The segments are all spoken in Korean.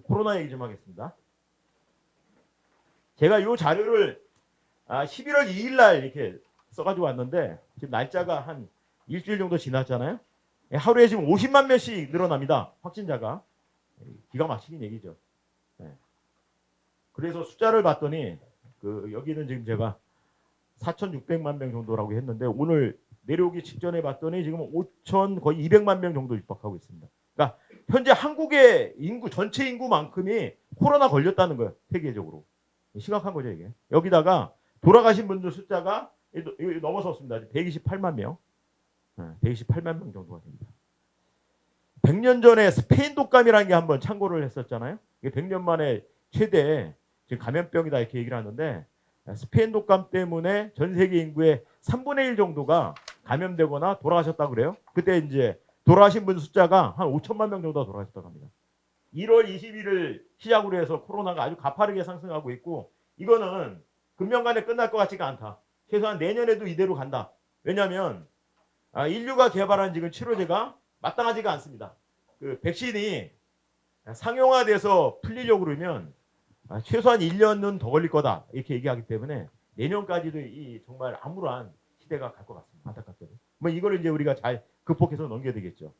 코로나 얘기 좀 하겠습니다. 제가 이 자료를 11월 2일 날 이렇게 써가지고 왔는데 지금 날짜가 한 일주일 정도 지났잖아요. 하루에 지금 50만 명씩 늘어납니다. 확진자가. 기가 막히긴 얘기죠. 그래서 숫자를 봤더니 여기는 지금 제가 4,600만 명 정도라고 했는데 오늘 내려오기 직전에 봤더니 지금 5천 거의 200만 명 정도 육박하고 있습니다. 그러니까 현재 한국의 인구 전체 인구만큼이 코로나 걸렸다는 거예요. 세계적으로. 심각한 거죠 이게. 여기다가 돌아가신 분들 숫자가 넘어섰습니다. 128만 명. 128만 명 정도가 됩니다. 100년 전에 스페인 독감이라는 게 한번 창궐을 했었잖아요. 이게 100년 만에 최대 지금 감염병이다 이렇게 얘기를 하는데 스페인 독감 때문에 전 세계 인구의 3분의 1 정도가 감염되거나 돌아가셨다고 그래요. 그때 이제 돌아가신 분 숫자가 한 5천만 명 정도가 돌아가셨다고 합니다. 1월 21일 시작으로 해서 코로나가 아주 가파르게 상승하고 있고 이거는 금년간에 끝날 것 같지가 않다. 최소한 내년에도 이대로 간다. 왜냐하면 인류가 개발한 지금 치료제가 마땅하지가 않습니다. 그 백신이 상용화돼서 풀리려고 그러면 최소한 1년은 더 걸릴 거다 이렇게 얘기하기 때문에 내년까지도 이 정말 암울한 시대가 갈 것 같습니다. 안타깝게도. 뭐 이거를 이제 우리가 잘 극복해서 넘겨야 되겠죠.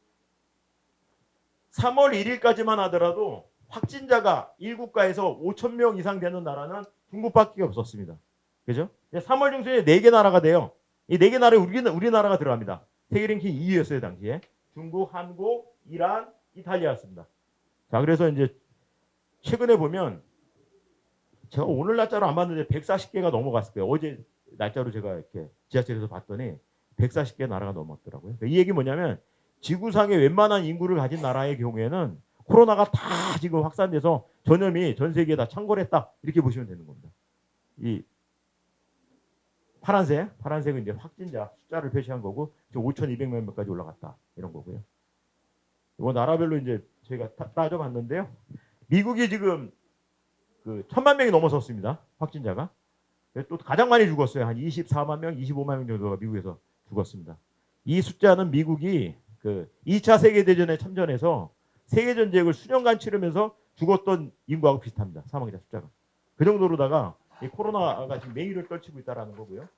3월 1일까지만 하더라도 확진자가 1국가에서 5천 명 이상 되는 나라는 중국밖에 없었습니다. 그죠? 3월 중순에 4개 나라가 돼요. 이 4개 나라에 우리나라가 들어갑니다. 세계 랭킹 2위였어요 당시에. 중국, 한국, 이란, 이탈리아였습니다. 자, 그래서 이제 최근에 보면 제가 오늘 날짜로 안 봤는데 140개가 넘어갔을 거예요. 어제 날짜로 제가 이렇게 지하철에서 봤더니 140개 나라가 넘었더라고요. 이 얘기 뭐냐면 지구상의 웬만한 인구를 가진 나라의 경우에는 코로나가 다 지금 확산돼서 전염이 전 세계에 다 창궐했다 이렇게 보시면 되는 겁니다. 이 파란색은 이제 확진자 숫자를 표시한 거고 지금 5,200만 명까지 올라갔다 이런 거고요. 이거 나라별로 이제 저희가 따져봤는데요. 미국이 지금 1,000만 명이 넘어섰습니다. 확진자가. 또 가장 많이 죽었어요. 한 24만 명, 25만 명 정도가 미국에서 죽었습니다. 이 숫자는 미국이 2차 세계대전에 참전해서 세계전쟁을 수년간 치르면서 죽었던 인구하고 비슷합니다. 사망자 숫자가. 그 정도로다가 이 코로나가 지금 맹위를 떨치고 있다는 거고요.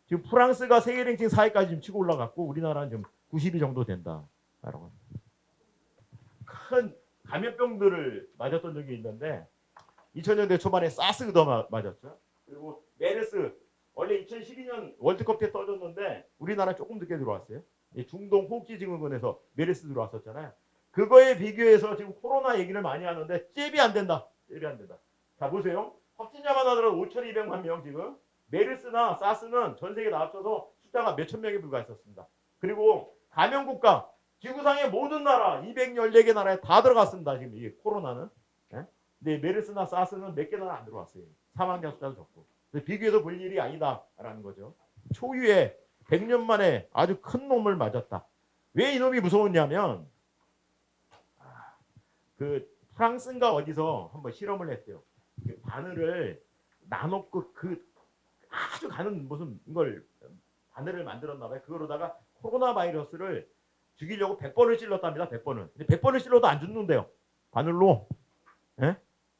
지금 프랑스가 세계 랭킹 4위까지 지금 치고 올라갔고 우리나라는 지금 90위 정도 된다라고 합니다. 큰 감염병들을 맞았던 적이 있는데 2000년대 초반에 사스도 맞았죠. 그리고 메르스 원래 2012년 월드컵 때 떠졌는데 우리나라 조금 늦게 들어왔어요. 중동 호흡기 증후군에서 메르스 들어왔었잖아요. 그거에 비교해서 지금 코로나 얘기를 많이 하는데 잽이 안 된다. 자 보세요. 확진자만 하더라도 5,200만 명 지금. 메르스나 사스는 전 세계 다 합쳐서 숫자가 몇천 명에 불과했었습니다. 그리고 감염 국가 지구상의 모든 나라 214개 나라에 다 들어갔습니다. 지금 이 코로나는. 근데 메르스나 사스는 몇 개 나라 안 들어왔어요. 사망자 숫자도 적고. 비교해서 볼 일이 아니다라는 거죠. 초유의 100년 만에 아주 큰 놈을 맞았다. 왜 이놈이 무서웠냐면 프랑스인가 어디서 한번 실험을 했대요. 바늘을 나눠고 아주 가는 무슨 이걸 바늘을 만들었나 봐요. 그거로다가 코로나 바이러스를 죽이려고 100번을 찔렀답니다. 100번을. 근데 100번을 찔러도 안 죽는데요. 바늘로.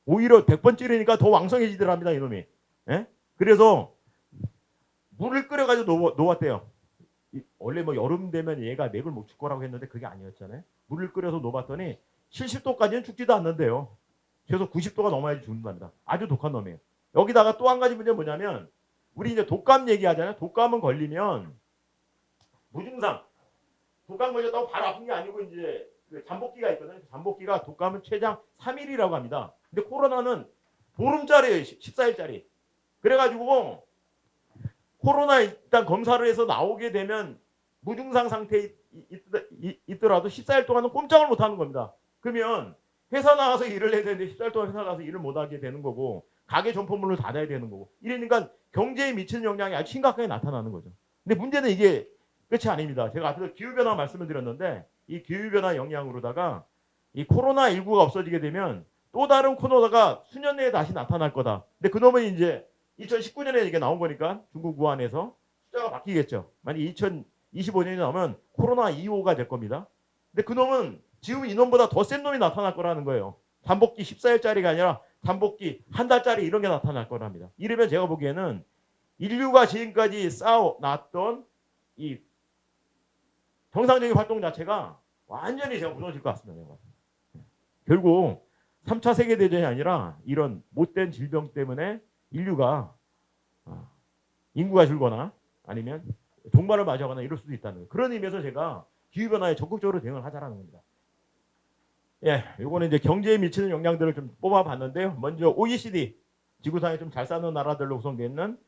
오히려 100번 찌르니까 더 왕성해지더랍니다. 이놈이. 그래서 물을 끓여가지고 놓았대요. 원래 뭐 여름 되면 얘가 맥을 못 출 거라고 했는데 그게 아니었잖아요. 물을 끓여서 놓았더니 70도까지는 죽지도 않는데요. 최소 90도가 넘어야지 죽는답니다. 아주 독한 놈이에요. 여기다가 또 한 가지 문제는 뭐냐면 우리 이제 독감 얘기하잖아요. 독감은 걸리면 무증상. 독감 걸렸다고 바로 아픈 게 아니고 이제 잠복기가 있거든요. 잠복기가 독감은 최장 3일이라고 합니다. 근데 코로나는 보름짜리예요. 14일짜리. 그래가지고 코로나 일단 검사를 해서 나오게 되면 무증상 상태에 있더라도 14일 동안은 꼼짝을 못하는 겁니다. 그러면 회사 나가서 일을 해야 되는데 14일 동안 회사 나가서 일을 못하게 되는 거고 가게 점포문을 닫아야 되는 거고 이러니까 경제에 미치는 영향이 아주 심각하게 나타나는 거죠. 근데 문제는 이게 끝이 아닙니다. 제가 앞에서 기후변화 말씀을 드렸는데 이 기후변화 영향으로다가 이 코로나19가 없어지게 되면 또 다른 코로나가 수년 내에 다시 나타날 거다. 근데 그놈은 이제 2019년에 이게 나온 거니까 중국 우한에서 숫자가 바뀌겠죠. 만약 2025년이 나오면 코로나 2호가 될 겁니다. 근데 그놈은 지금 이놈보다 더 센 놈이 나타날 거라는 거예요. 잠복기 14일짜리가 아니라 잠복기 한 달짜리 이런 게 나타날 거랍니다. 이러면 제가 보기에는 인류가 지금까지 쌓아놨던 이 정상적인 활동 자체가 완전히 제가 무너질 것 같습니다. 제가. 결국 3차 세계대전이 아니라 이런 못된 질병 때문에 인류가 인구가 줄거나 아니면 종말을 맞이하거나 이럴 수도 있다는 거예요. 그런 의미에서 제가 기후변화에 적극적으로 대응을 하자라는 겁니다. 예, 요거는 이제 경제에 미치는 영향들을 좀 뽑아봤는데요. 먼저 OECD, 지구상에 좀 잘 사는 나라들로 구성되어 있는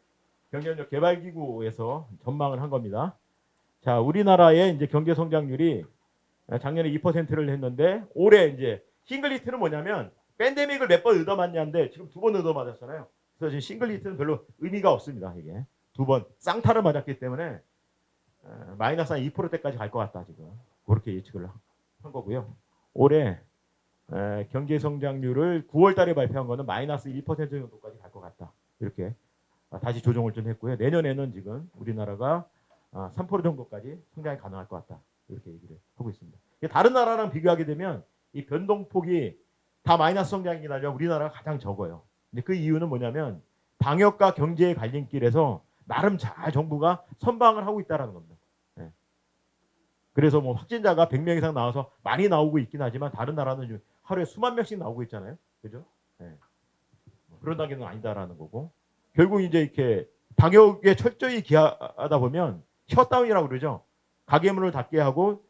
경제협력 개발기구에서 전망을 한 겁니다. 자, 우리나라의 이제 경제 성장률이 작년에 2%를 했는데 올해 이제 싱글히트는 뭐냐면 팬데믹을 몇 번 얻어맞냐인데 지금 2번 얻어맞았잖아요. 그래서 지금 싱글히트는 별로 의미가 없습니다. 이게 2번 쌍타를 맞았기 때문에 마이너스 한 2%대까지 갈 것 같다 지금 그렇게 예측을 한 거고요. 올해 경제 성장률을 9월달에 발표한 거는 마이너스 1% 정도까지 갈 것 같다. 이렇게 다시 조정을 좀 했고요. 내년에는 지금 우리나라가 3% 정도까지 성장이 가능할 것 같다. 이렇게 얘기를 하고 있습니다. 다른 나라랑 비교하게 되면 이 변동폭이 다 마이너스 성장이긴 하지만 우리나라가 가장 적어요. 근데 그 이유는 뭐냐면 방역과 경제의 갈림길에서 나름 잘 정부가 선방을 하고 있다는 겁니다. 네. 그래서 뭐 확진자가 100명 이상 나와서 많이 나오고 있긴 하지만 다른 나라는 하루에 수만 명씩 나오고 있잖아요. 그죠? 네. 그런 단계는 아니다라는 거고. 결국 이제 이렇게 방역에 철저히 기하다 보면 셧다운이라고 그러죠. 가게 문을 닫게 하고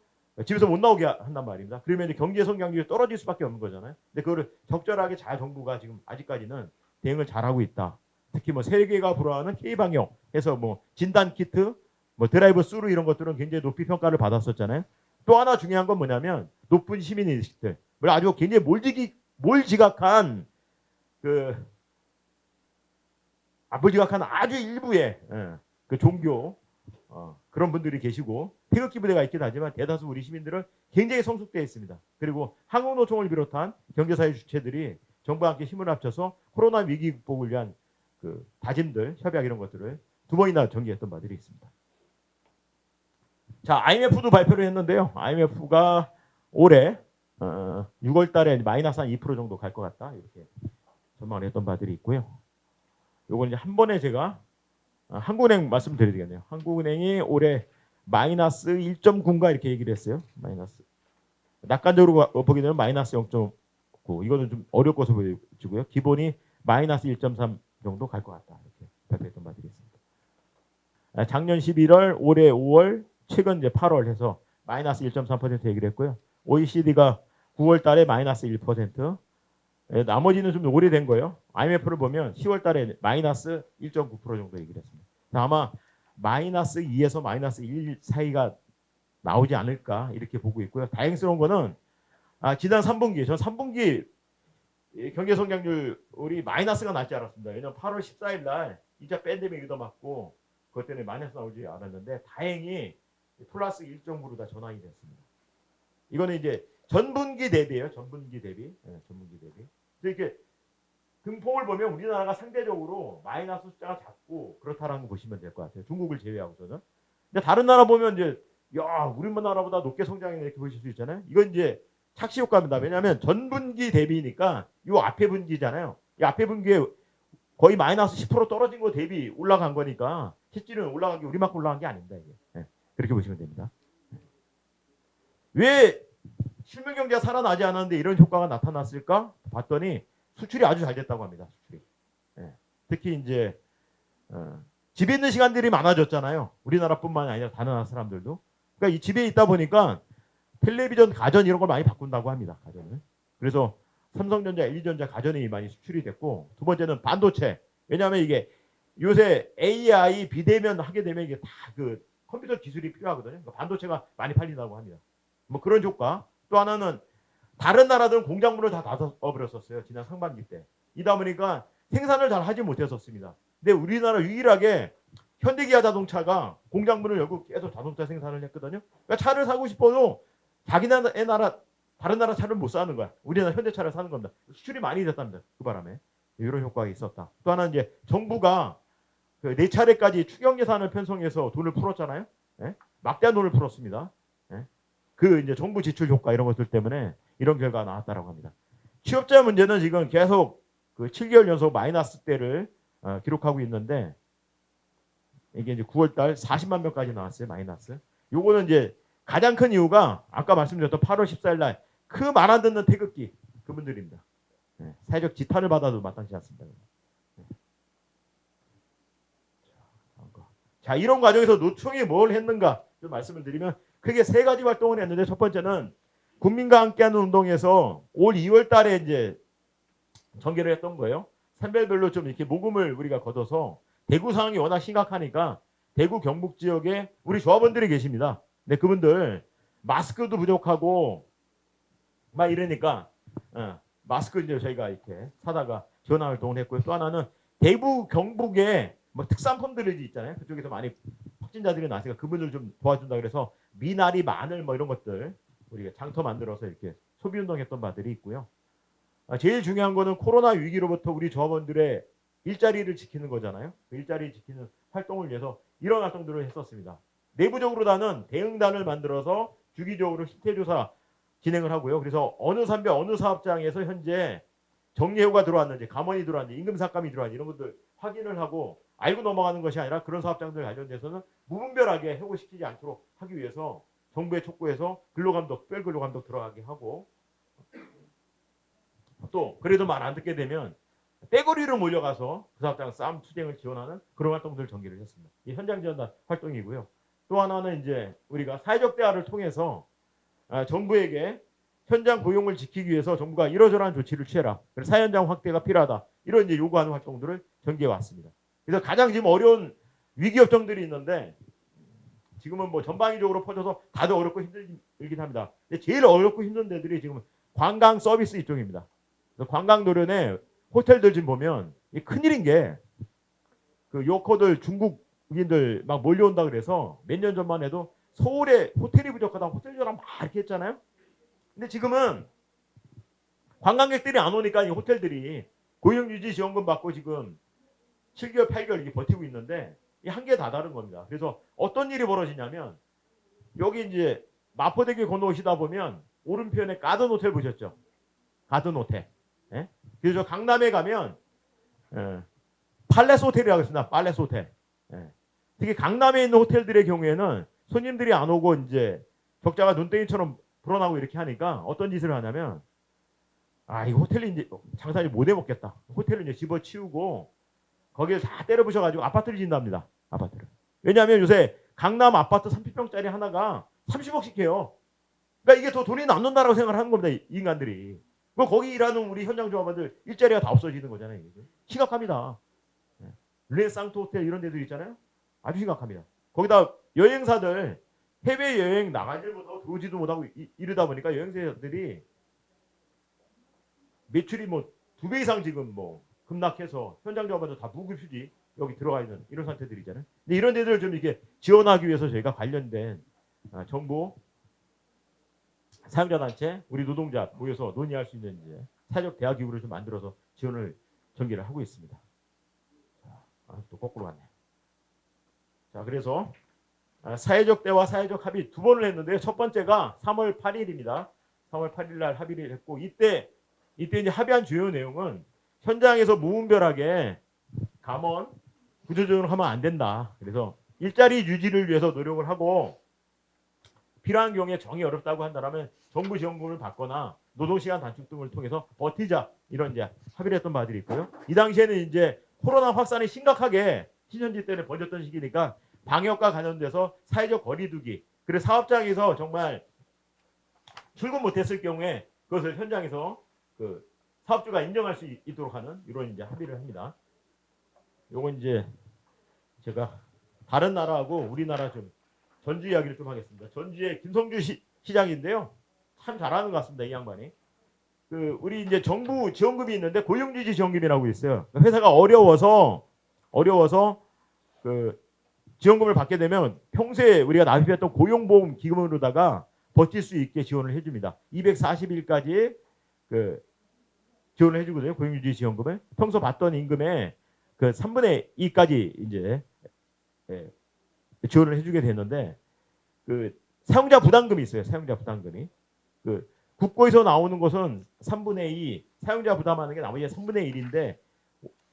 집에서 못 나오게 한단 말입니다. 그러면 이제 경제 성장률이 떨어질 수밖에 없는 거잖아요. 근데 그거를 적절하게 잘 정부가 지금 아직까지는 대응을 잘하고 있다. 특히 뭐 세계가 불허하는 K-방역 해서 뭐 진단 키트, 뭐 드라이브 스루 이런 것들은 굉장히 높이 평가를 받았었잖아요. 또 하나 중요한 건 뭐냐면 높은 시민 의식들, 아주 굉장히 몰지각한 몰지각한 아주 일부의 그 종교 그런 분들이 계시고 태극기 부대가 있긴 하지만 대다수 우리 시민들은 굉장히 성숙되어 있습니다. 그리고 한국노총을 비롯한 경제사회 주체들이 정부와 함께 힘을 합쳐서 코로나 위기 극복을 위한 그 다짐들, 협약 이런 것들을 2번이나 전개했던 바들이 있습니다. 자, IMF도 발표를 했는데요. IMF가 올해 6월 달에 마이너스 한 2% 정도 갈 것 같다. 이렇게 전망을 했던 바들이 있고요. 요건 이제 한 번에 제가 한국은행 말씀드리겠네요. 한국은행이 올해 마이너스 1.9인가 이렇게 얘기를 했어요. 마이너스. 낙관적으로 보게 되면 마이너스 0.9. 이거는 좀 어렵고서 보여지고요. 기본이 마이너스 1.3 정도 갈 것 같다. 이렇게 발표했던 바들이 있습니다. 작년 11월, 올해 5월, 최근 이제 8월 해서 마이너스 1.3% 얘기를 했고요. OECD가 9월 달에 마이너스 1%. 나머지는 좀 오래된 거예요. IMF를 보면 10월 달에 마이너스 1.9% 정도 얘기를 했습니다. 아마 마이너스 2에서 마이너스 1 사이가 나오지 않을까 이렇게 보고 있고요. 다행스러운 거는 지난 3분기, 전 3분기 경제 성장률이 마이너스가 날지 않았습니다. 왜냐하면 8월 14일 날 2차 팬데믹 얻어맞고 그것 때문에 마이너스 나오지 않았는데 다행히 플러스 1.9로 다 전환이 됐습니다. 이거는 이제 전분기 대비예요. 전분기 대비. 네, 전분기 대비. 이렇게 등폭을 보면 우리나라가 상대적으로 마이너스 숫자가 작고 그렇다라는 거 보시면 될 것 같아요. 중국을 제외하고서는. 근데 다른 나라 보면 이제 우리나라보다 높게 성장했네 이렇게 보실 수 있잖아요. 이건 이제 착시 효과입니다. 왜냐하면 전분기 대비니까 이 앞에 분기잖아요. 이 앞에 분기에 거의 마이너스 10% 떨어진 거 대비 올라간 거니까 실질은 올라간 게 우리만큼 올라간 게 아닙니다. 이게. 네, 그렇게 보시면 됩니다. 왜 실물 경제가 살아나지 않았는데 이런 효과가 나타났을까 봤더니 수출이 아주 잘 됐다고 합니다. 수출이. 네. 특히 이제 집에 있는 시간들이 많아졌잖아요. 우리나라뿐만 아니라 다른 나라 사람들도. 그러니까 이 집에 있다 보니까 텔레비전, 가전 이런 걸 많이 바꾼다고 합니다. 가전을. 그래서 삼성전자, LG전자 가전이 많이 수출이 됐고 두 번째는 반도체. 왜냐하면 이게 요새 AI, 비대면 하게 되면 이게 다 그 컴퓨터 기술이 필요하거든요. 그러니까 반도체가 많이 팔린다고 합니다. 뭐 그런 효과. 또 하나는 다른 나라들은 공장문을 다 닫아버렸었어요. 지난 상반기 때. 이다 보니까 생산을 잘 하지 못했었습니다. 근데 우리나라 유일하게 현대기아 자동차가 공장문을 열고 계속 자동차 생산을 했거든요. 그러니까 차를 사고 싶어도 자기네 나라 다른 나라 차를 못 사는 거야. 우리나라 현대차를 사는 겁니다. 수출이 많이 됐답니다. 그 바람에 이런 효과가 있었다. 또 하나 이제 정부가 그 4차례까지 추경 예산을 편성해서 돈을 풀었잖아요. 네? 막대한 돈을 풀었습니다. 네? 그 이제 정부 지출 효과 이런 것들 때문에 이런 결과가 나왔다라고 합니다. 취업자 문제는 지금 계속 그 7개월 연속 마이너스대를 기록하고 있는데 이게 이제 9월달 40만 명까지 나왔어요. 마이너스. 요거는 이제 가장 큰 이유가 아까 말씀드렸던 8월 14일 날 그 말 안 듣는 태극기 그분들입니다. 네, 사회적 지탄을 받아도 마땅치 않습니다. 네. 자, 이런 과정에서 노총이 뭘 했는가 좀 말씀을 드리면 크게 세 가지 활동을 했는데 첫 번째는 국민과 함께하는 운동에서 올 2월 달에 이제 전개를 했던 거예요. 산별별로 좀 이렇게 모금을 우리가 걷어서 대구 상황이 워낙 심각하니까 대구 경북 지역에 우리 조합원들이 계십니다. 근데 그분들 마스크도 부족하고 막 이러니까 마스크 이제 저희가 이렇게 사다가 전화 활동을 했고요. 또 하나는 대구 경북에 뭐 특산품들이 있잖아요. 그쪽에서 많이 확진자들이 나니까 그분들 좀 도와준다 그래서 미나리, 마늘 뭐 이런 것들 우리가 장터 만들어서 이렇게 소비 운동했던 바들이 있고요. 제일 중요한 거는 코로나 위기로부터 우리 조합원들의 일자리를 지키는 거잖아요. 그 일자리 지키는 활동을 위해서 이런 활동들을 했었습니다. 내부적으로 나는 대응단을 만들어서 주기적으로 실태조사 진행을 하고요. 그래서 어느 산별 어느 사업장에서 현재 정리해고가 들어왔는지 감원이 들어왔는지 임금삭감이 들어왔는지 이런 것들 확인을 하고 알고 넘어가는 것이 아니라 그런 사업장들 관련돼서는 무분별하게 해고시키지 않도록 하기 위해서 정부에 촉구해서 근로감독, 특별근로감독 들어가게 하고 또 그래도 말 안 듣게 되면 떼거리로 몰려가서 그 사업장 싸움 투쟁을 지원하는 그런 활동들을 전개를 했습니다. 이 현장 지원단 활동이고요. 또 하나는 이제 우리가 사회적 대화를 통해서 정부에게 현장 고용을 지키기 위해서 정부가 이러저러한 조치를 취해라. 그래서 사현장 확대가 필요하다. 이런 이제 요구하는 활동들을 전개해 왔습니다. 그래서 가장 지금 어려운 위기 업종들이 있는데 지금은 뭐 전방위적으로 퍼져서 다들 어렵고 힘들긴 합니다. 근데 제일 어렵고 힘든 데들이 지금 관광 서비스 이쪽입니다. 관광 노련에 호텔들 지금 보면 큰일인 게 그 요커들 중국인들 막 몰려온다 그래서 몇 년 전만 해도 서울에 호텔이 부족하다 호텔 전화 막 이렇게 했잖아요. 근데 지금은 관광객들이 안 오니까 이 호텔들이 고용유지지원금 받고 지금 7개월, 8개월 이렇게 버티고 있는데 이 한계에 다다른 겁니다. 그래서 어떤 일이 벌어지냐면 여기 이제 마포대교 건너오시다 보면 오른편에 가든 호텔 보셨죠? 가든 호텔. 예? 그래서 강남에 가면 팔레스 호텔이라고 있습니다. 팔레스 호텔. 예. 특히 강남에 있는 호텔들의 경우에는 손님들이 안 오고 이제 적자가 눈덩이처럼 불어나고 이렇게 하니까 어떤 짓을 하냐면 이 호텔이 이제 장사를 못 해먹겠다. 호텔을 이제 집어치우고 거기에 다 때려 부셔가지고 아파트를 짓답니다. 아파트를. 왜냐하면 요새 강남 아파트 30평짜리 하나가 30억씩 해요. 그러니까 이게 더 돈이 남는다라고 생각을 하는 겁니다. 이 인간들이. 거기 일하는 우리 현장 조합원들 일자리가 다 없어지는 거잖아요. 심각합니다. 르네상트 호텔 이런 데들 있잖아요. 아주 심각합니다. 거기다 여행사들 해외여행 나가지 못하고 들어오지도 못하고 이러다 보니까 여행사들이 매출이 뭐 2배 이상 지금 뭐 급락해서 현장 조합원들 다 무급휴지 여기 들어가 있는 이런 상태들이잖아요. 근데 이런 데들을 좀 이렇게 지원하기 위해서 저희가 관련된 정부 사용자 단체 우리 노동자 모여서 논의할 수 있는 이제 사회적 대화 기구를 좀 만들어서 지원을 전개를 하고 있습니다. 또 거꾸로 갔네. 자, 그래서 사회적 대화, 사회적 합의 두 번을 했는데요. 첫 번째가 3월 8일입니다. 3월 8일 날 합의를 했고 이때 이제 합의한 주요 내용은 현장에서 무분별하게 감원, 구조조정을 하면 안 된다. 그래서 일자리 유지를 위해서 노력을 하고 필요한 경우에 정이 어렵다고 한다면 정부 지원금을 받거나 노동시간 단축 등을 통해서 버티자 이런 이제 합의를 했던 바들이 있고요. 이 당시에는 이제 코로나 확산이 심각하게 신천지 때문에 번졌던 시기니까 방역과 관련돼서 사회적 거리두기 그리고 사업장에서 정말 출근 못했을 경우에 그것을 현장에서 그 사업주가 인정할 수 있도록 하는 이런 이제 합의를 합니다. 요건 이제 제가 다른 나라하고 우리나라 좀 전주 이야기를 좀 하겠습니다. 전주의 김성주 시장인데요. 참 잘하는 것 같습니다. 이 양반이. 우리 이제 정부 지원금이 있는데 고용유지 지원금이라고 있어요. 회사가 어려워서 그 지원금을 받게 되면 평소에 우리가 납입했던 고용보험 기금으로다가 버틸 수 있게 지원을 해줍니다. 240일까지 그 지원을 해주거든요. 고용유지 지원금을 평소 받던 임금의 그 3분의 2까지 이제 지원을 해주게 되는데 그 사용자 부담금이 있어요. 사용자 부담금이 국고에서 나오는 것은 3분의 2 사용자 부담하는 게 나머지 3분의 1인데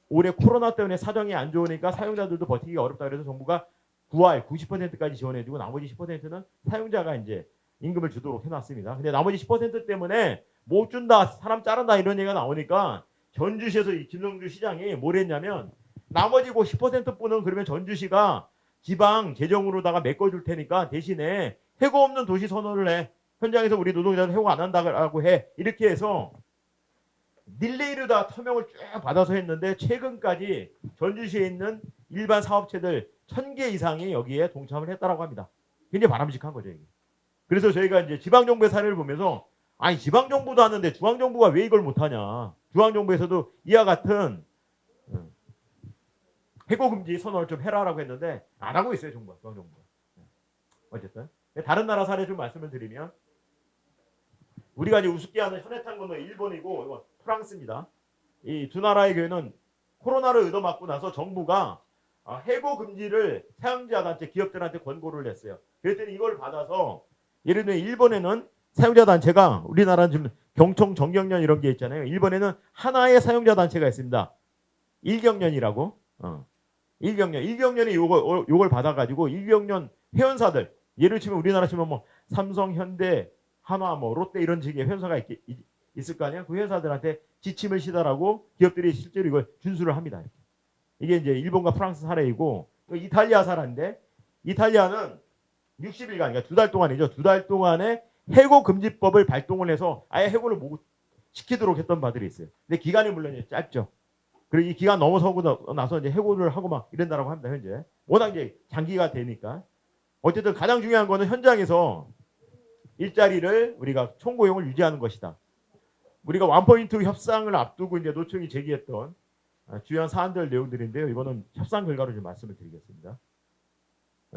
올해 코로나 때문에 사정이 안 좋으니까 사용자들도 버티기가 어렵다 그래서 정부가 9할 90%까지 지원해주고 나머지 10%는 사용자가 이제 임금을 주도록 해놨습니다. 근데 나머지 10% 때문에 못 준다, 사람 자른다 이런 얘기가 나오니까 전주시에서 이 김성주 시장이 뭘 했냐면 나머지 그 10%분은 그러면 전주시가 지방 재정으로다가 메꿔줄 테니까 대신에 해고 없는 도시 선언을 해. 현장에서 우리 노동자들 해고 안 한다고 해. 이렇게 해서 릴레이로 다 서명을 쭉 받아서 했는데 최근까지 전주시에 있는 일반 사업체들 1000개 이상이 여기에 동참을 했다라고 합니다. 굉장히 바람직한 거죠. 이게. 그래서 저희가 이제 지방정부의 사례를 보면서 아니 지방정부도 하는데 중앙정부가 왜 이걸 못하냐. 중앙정부에서도 이와 같은 해고금지 선언을 좀 해라라고 했는데 안 하고 있어요. 정부가. 중앙정부가. 어쨌든 다른 나라 사례 좀 말씀을 드리면 우리가 이제 우습게 하는 현해탄 건너 일본이고 이건 프랑스입니다. 이 두 나라의 경우는 코로나를 얻어맞고 나서 정부가 해고 금지를 사용자 단체 기업들한테 권고를 했어요. 그랬더니 이걸 받아서 예를 들면 일본에는 사용자 단체가 우리나라는 지금 경청 정경련 이런 게 있잖아요. 일본에는 하나의 사용자 단체가 있습니다. 일경련이라고. 일경련이 요걸 받아가지고 일경련 회원사들 예를 치면 우리나라 치면 뭐 삼성, 현대, 한화, 뭐 롯데 이런 식의 회사가 있을 거 아니야. 그 회사들한테 지침을 시달하고 기업들이 실제로 이걸 준수를 합니다. 이게 이제 일본과 프랑스 사례이고 이탈리아 사례인데 이탈리아는 60일간 그러니까 2달 동안이죠. 2달 동안에 해고 금지법을 발동을 해서 아예 해고를 못 시키도록 했던 바들이 있어요. 근데 기간이 물론 짧죠. 그리고 이 기간 넘어서고 나서 이제 해고를 하고 막 이런다라고 합니다. 현재 워낙 이제 장기가 되니까 어쨌든 가장 중요한 거는 현장에서 일자리를 우리가 총고용을 유지하는 것이다. 우리가 원포인트 협상을 앞두고 이제 노총이 제기했던 주요한 사안들 내용들인데요. 이거는 협상 결과로 좀 말씀을 드리겠습니다.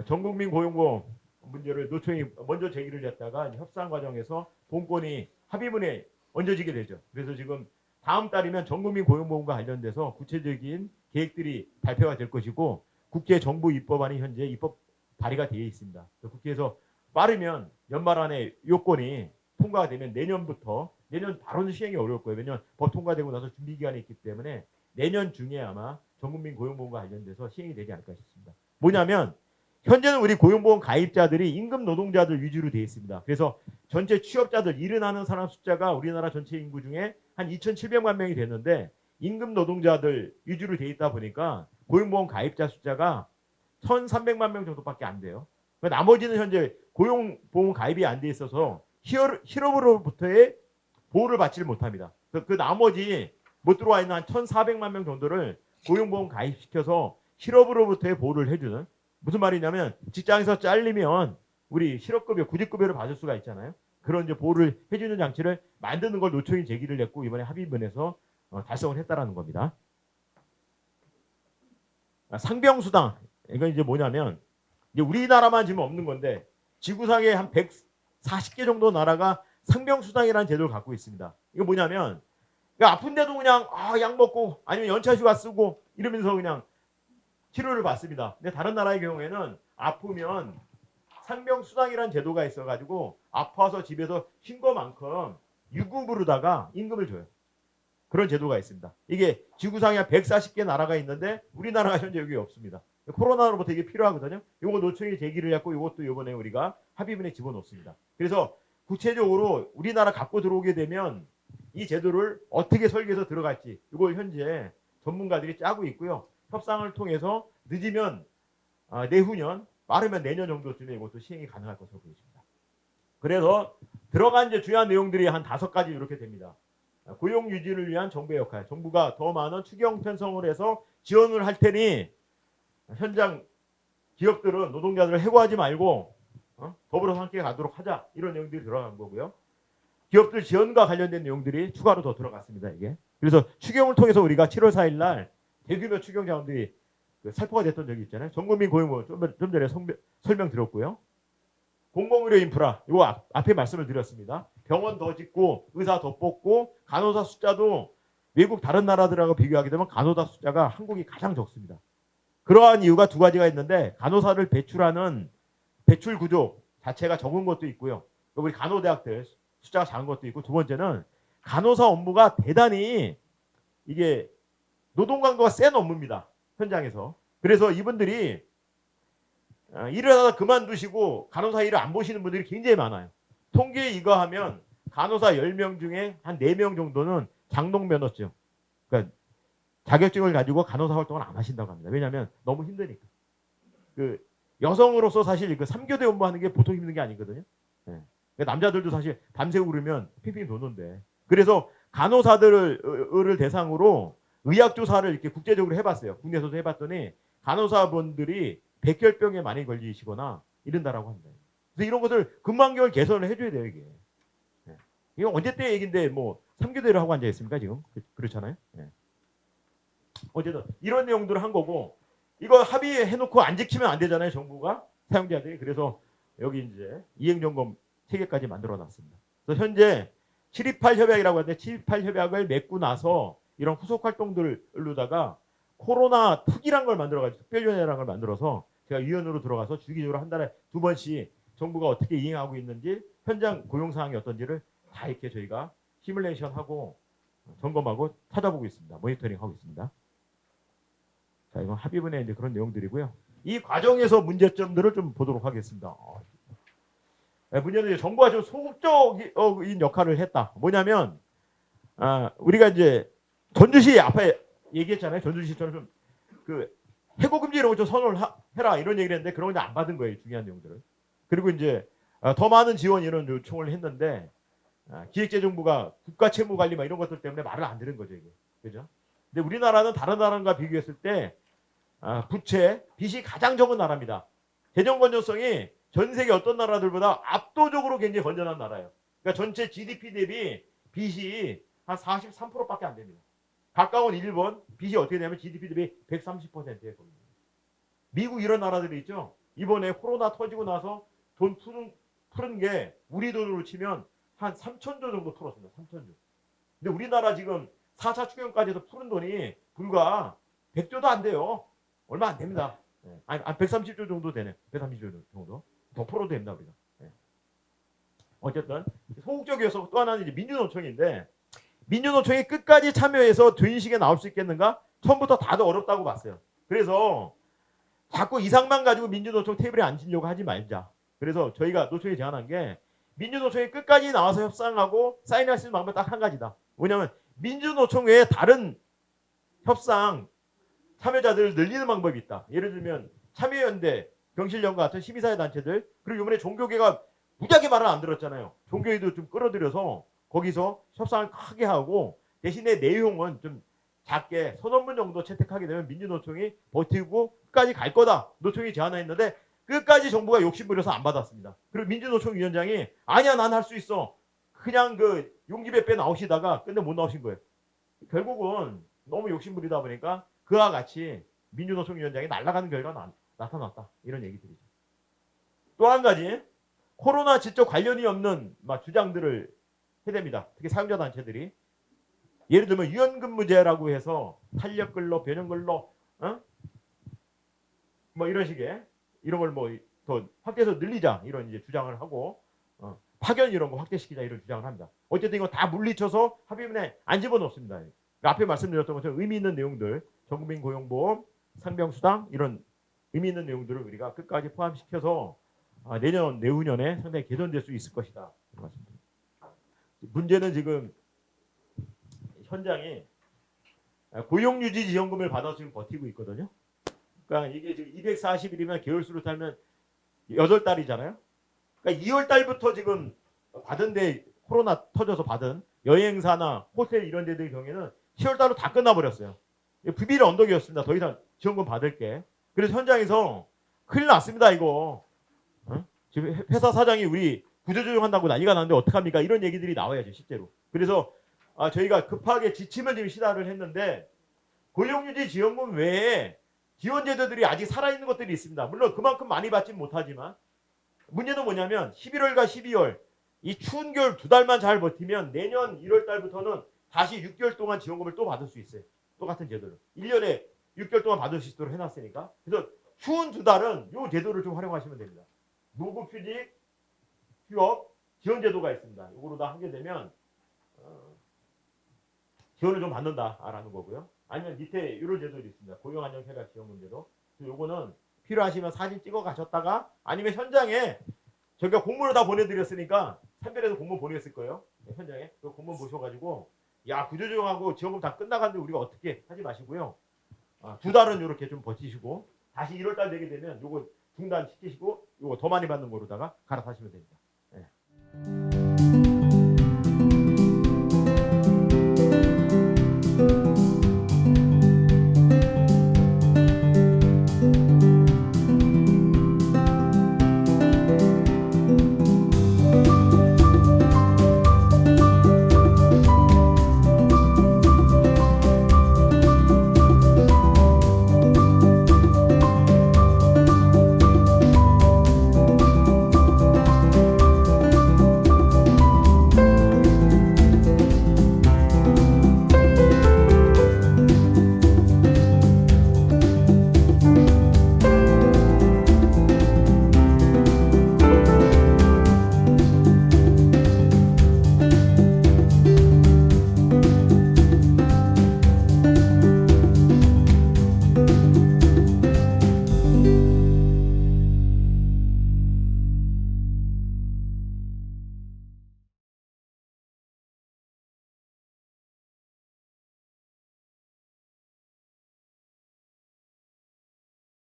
전국민 고용보험 문제를 노총이 먼저 제기를 했다가 협상 과정에서 본건이 합의문에 얹어지게 되죠. 그래서 지금 다음 달이면 전국민 고용보험과 관련돼서 구체적인 계획들이 발표가 될 것이고 국회 정부 입법안이 현재 입법 발의가 되어 있습니다. 국회에서 빠르면 연말 안에 요건이 통과가 되면 내년부터 내년 바로는 시행이 어려울 거예요. 왜냐하면 법 통과되고 나서 준비 기간이 있기 때문에 내년 중에 아마 전국민 고용보험과 관련돼서 시행이 되지 않을까 싶습니다. 뭐냐면 현재는 우리 고용보험 가입자들이 임금 노동자들 위주로 되어 있습니다. 그래서 전체 취업자들 일을 하는 사람 숫자가 우리나라 전체 인구 중에 한 2,700만 명이 되는데 임금 노동자들 위주로 되어 있다 보니까 고용보험 가입자 숫자가 1,300만 명 정도밖에 안 돼요. 나머지는 현재 고용보험 가입이 안 돼 있어서 실업으로부터의 보호를 받지를 못합니다. 그 나머지 못 들어와 있는 한 1,400만 명 정도를 고용보험 가입시켜서 실업으로부터의 보호를 해주는 무슨 말이냐면 직장에서 잘리면 우리 실업급여, 구직급여를 받을 수가 있잖아요. 그런 이제 보호를 해주는 장치를 만드는 걸 노총이 제기를 했고 이번에 합의문에서 달성을 했다라는 겁니다. 상병수당 이건 이제 뭐냐면 이제 우리나라만 지금 없는 건데 지구상에 한 140개 정도 나라가 상병수당이라는 제도를 갖고 있습니다. 이거 뭐냐면 그러니까 아픈데도 그냥 약 먹고 아니면 연차휴가 쓰고 이러면서 그냥 치료를 받습니다. 근데 다른 나라의 경우에는 아프면 상병수당이라는 제도가 있어가지고 아파서 집에서 쉰 것만큼 유급으로다가 임금을 줘요. 그런 제도가 있습니다. 이게 지구상에 한 140개 나라가 있는데 우리나라가 현재 여기 없습니다. 코로나로부터 이게 필요하거든요. 이거 노총이 제기를 했고 이것도 이번에 우리가 합의문에 집어넣습니다. 그래서 구체적으로 우리나라 갖고 들어오게 되면 이 제도를 어떻게 설계해서 들어갈지 이걸 현재 전문가들이 짜고 있고요. 협상을 통해서 늦으면 내후년, 빠르면 내년 정도쯤에 이것도 시행이 가능할 것으로 보입니다. 그래서 들어간 이제 주요한 내용들이 한 5가지 이렇게 됩니다. 고용 유지를 위한 정부의 역할, 정부가 더 많은 추경 편성을 해서 지원을 할 테니 현장 기업들은 노동자들을 해고하지 말고 더불어서 함께 가도록 하자 이런 내용들이 들어간 거고요. 기업들 지원과 관련된 내용들이 추가로 더 들어갔습니다. 이게 그래서 추경을 통해서 우리가 7월 4일 날 대규모 추경 자원들이 살포가 됐던 적이 있잖아요. 전국민 고용보험 좀 전에 설명드렸고요. 공공의료 인프라 이거 앞에 말씀을 드렸습니다. 병원 더 짓고 의사 더 뽑고 간호사 숫자도 외국 다른 나라들하고 비교하게 되면 간호사 숫자가 한국이 가장 적습니다. 그러한 이유가 2가지가 있는데 간호사를 배출하는 배출 구조 자체가 적은 것도 있고요. 우리 간호대학들 숫자가 작은 것도 있고, 두 번째는 간호사 업무가 대단히 이게 노동 강도가 센 업무입니다. 현장에서. 그래서 이분들이 일을 하다 그만두시고 간호사 일을 안 보시는 분들이 굉장히 많아요. 통계 이거 하면 간호사 10명 중에 한 4명 정도는 장롱면허증, 그러니까 자격증을 가지고 간호사 활동을 안 하신다고 합니다. 왜냐하면 너무 힘드니까. 그 여성으로서 사실 그 3교대 업무하는 게 보통 힘든 게 아니거든요. 네. 남자들도 사실 밤새고 그러면 핑핑 도는데. 그래서 간호사들을 대상으로 의학조사를 이렇게 국제적으로 해봤어요. 국내에서도 해봤더니 간호사분들이 백혈병에 많이 걸리시거나 이런다라고 합니다. 그래서 이런 것을 근방경을 개선을 해줘야 돼요, 이게. 네. 이거 언제 때 얘기인데 뭐 3교대를 하고 앉아 있습니까, 지금? 그렇잖아요. 네. 어쨌든 이런 내용들을 한 거고, 이거 합의해놓고 안 지키면 안 되잖아요, 정부가. 사용자들이. 그래서 여기 이제 이행점검 3개까지 만들어 놨습니다. 그래서 현재 728 협약이라고 하는데 728 협약을 맺고 나서 이런 후속 활동들로다가 코로나 특이란 걸 만들어가지고 특별위원회라는 걸 만들어서 제가 위원으로 들어가서 주기적으로 한 달에 2번씩 정부가 어떻게 이행하고 있는지, 현장 고용 상황이 어떤지를 다 이렇게 저희가 시뮬레이션하고 점검하고 찾아보고 있습니다. 모니터링하고 있습니다. 자, 이건 합의문에 이제 그런 내용들이고요. 이 과정에서 문제점들을 좀 보도록 하겠습니다. 문제는 이제 정부가 좀 소극적인 역할을 했다. 뭐냐면 우리가 이제 전주시 앞에 얘기했잖아요. 전주시처럼 좀 그 해고 금지 이런 거 좀 선언을 해라 이런 얘기를 했는데 그런 거 안 받은 거예요. 중요한 내용들을. 그리고 이제 더 많은 지원 이런 요청을 했는데 기획재정부가 국가 채무 관리 막 이런 것들 때문에 말을 안 들은 거죠, 이게. 그죠? 근데 우리나라는 다른 나라과 비교했을 때 부채, 빚이 가장 적은 나라입니다. 재정 건전성이 전 세계 어떤 나라들보다 압도적으로 굉장히 건전한 나라예요. 그러니까 전체 GDP 대비 빚이 한 43%밖에 안 됩니다. 가까운 일본 빚이 어떻게 되냐면 GDP 대비 130%예요. 미국 이런 나라들이 있죠. 이번에 코로나 터지고 나서 돈 푸는 게 우리 돈으로 치면 한 3천조 정도 풀었습니다. 3천조. 근데 우리나라 지금 4차 추경까지 해서 푸는 돈이 불과 100조도 안 돼요. 얼마 안 됩니다. 아니, 130조 정도 되네. 130조 정도. 더 풀어도 됩니다, 우리가. 어쨌든 소극적이어서 또 하나는 이제 민주노총인데, 민주노총이 끝까지 참여해서 된식에 나올 수 있겠는가? 처음부터 다들 어렵다고 봤어요. 그래서 자꾸 이상만 가지고 민주노총 테이블에 앉으려고 하지 말자. 그래서 저희가 노총에 제안한 게, 민주노총이 끝까지 나와서 협상하고 사인할 수 있는 방법은 딱 한 가지다. 뭐냐면 민주노총 외에 다른 협상 참여자들을 늘리는 방법이 있다. 예를 들면 참여연대, 경실련과 같은 시민사회 단체들, 그리고 이번에 종교계가 무지하게 말을 안 들었잖아요. 종교회도 좀 끌어들여서 거기서 협상을 크게 하고, 대신에 내용은 좀 작게 선언문 정도 채택하게 되면 민주노총이 버티고 끝까지 갈 거다. 노총이 제안했는데 끝까지 정부가 욕심부려서 안 받았습니다. 그리고 민주노총 위원장이 아니야, 난 할 수 있어. 그냥 그 용기 빼 나오시다가 끝내 못 나오신 거예요. 결국은 너무 욕심부리다 보니까 그와 같이 민주노총 위원장이 날아가는 결과가 나타났다. 이런 얘기들이죠. 또 한 가지, 코로나 직접 관련이 없는 주장들을 해댑니다. 특히 사용자 단체들이. 예를 들면 유연근무제라고 해서 탄력근로, 변형근로, 뭐 이런 식의 이런 걸 뭐 더 확대해서 늘리자 이런 이제 주장을 하고, 파견 이런 거 확대시키자 이런 주장을 합니다. 어쨌든 이거 다 물리쳐서 합의문에 안 집어넣습니다. 그러니까 앞에 말씀드렸던 것처럼 의미 있는 내용들, 전국민 고용보험, 상병수당 이런 의미 있는 내용들을 우리가 끝까지 포함시켜서 내년, 내후년에 상당히 개선될 수 있을 것이다. 문제는 지금 현장에 고용유지지원금을 받아서 지금 버티고 있거든요. 그러니까 이게 지금 240일이면 개월수로 따면 8달이잖아요. 그러니까 2월 달부터 지금 받은데, 코로나 터져서 받은 여행사나 호텔 이런 데들 경우에는 10월 달로 다 끝나버렸어요. 비밀 언덕이었습니다. 더 이상 지원금 받을 게. 그래서 현장에서 큰일 났습니다, 이거. 지금 회사 사장이 우리 구조조정한다고 난리가 나는데 어떡합니까? 이런 얘기들이 나와야죠, 실제로. 그래서 저희가 급하게 지침을 지금 시사를 했는데, 고용유지 지원금 외에 지원 제도들이 아직 살아있는 것들이 있습니다. 물론 그만큼 많이 받지는 못하지만, 문제는 뭐냐면 11월과 12월 이 추운 겨울 2달만 잘 버티면 내년 1월 달부터는 다시 6개월 동안 지원금을 또 받을 수 있어요. 똑같은 제도를. 1년에 6개월 동안 받을 수 있도록 해놨으니까. 그래서 추운 2달은 이 제도를 좀 활용하시면 됩니다. 노후휴직, 휴업, 지원 제도가 있습니다. 이거로 다 하게 되면 지원을 좀 받는다라는 거고요. 아니면 밑에 이런 제도도 있습니다. 고용안정 혈압 지원금 제도. 요거는 필요하시면 사진 찍어 가셨다가 아니면 현장에 저희가 공문을 다 보내드렸으니까 선별해서 공문 보냈을 거예요. 네, 현장에 그 공문 보셔가지고 야 구조조정하고 지원금 다 끝나갔는데 우리가 어떻게 하지 마시고요. 2달은 이렇게 좀 버티시고 다시 1월달 되게 되면 요거 중단 시키시고 요거 더 많이 받는 거로다가 갈아타시면 됩니다. 네.